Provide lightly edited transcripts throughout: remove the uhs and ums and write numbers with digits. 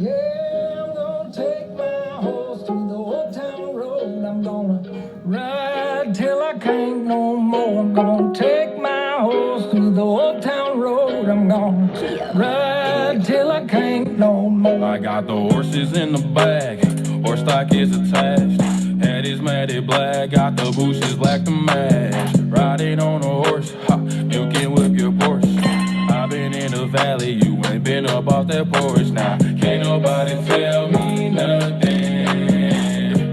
Yeah, I'm gonna take my horse to the old town road. I'm gonna ride till I can't no more. I'm gonna take my horse to the old town road. I'm gonna ride till I can't no more. I got the horses in the bag, horse stock is attached. Head is matted black, got the bushes black to match. Riding on a horse, ha, you can whip your Porsche. I've been in the valley, you ain't been up off that porch. Now, can't nobody tell me nothing.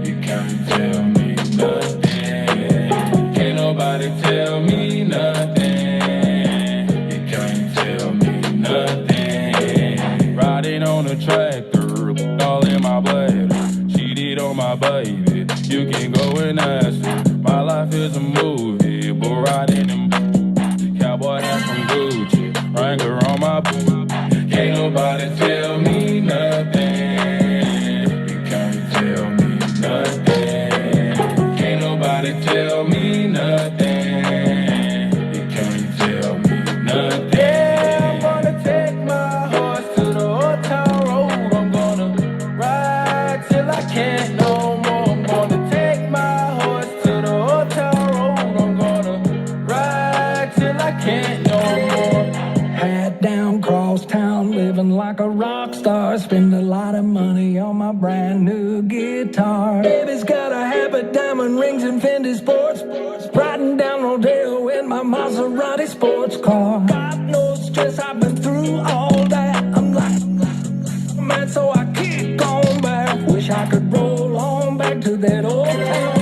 You can't tell me nothing. Can't nobody tell me nothing. You can't tell me nothing. Riding on a tractor, all in my blood. Cheated on my baby, you can go and ask her. My life is a movie, but riding in cowboy hat from Gucci, Wrangler on my boot. Can't nobody tell me nothing. You can't tell me nothing. Can't nobody tell me nothing. You can't tell me nothing. Yeah, I'm gonna take my horse to the old town road. I'm gonna ride till I can't no more. I'm gonna take my horse to the old town road. I'm gonna ride till I can't no more. Hat down, cross town, living like a rock star. Spend a lot of money on my brand new guitar. Baby's got a habit, diamond rings and Fendi sports. Riding down Rodeo in my Maserati sports car. Got no stress, I've been through all that. I'm like, man, so I kick on back. Wish I could roll on back to that old town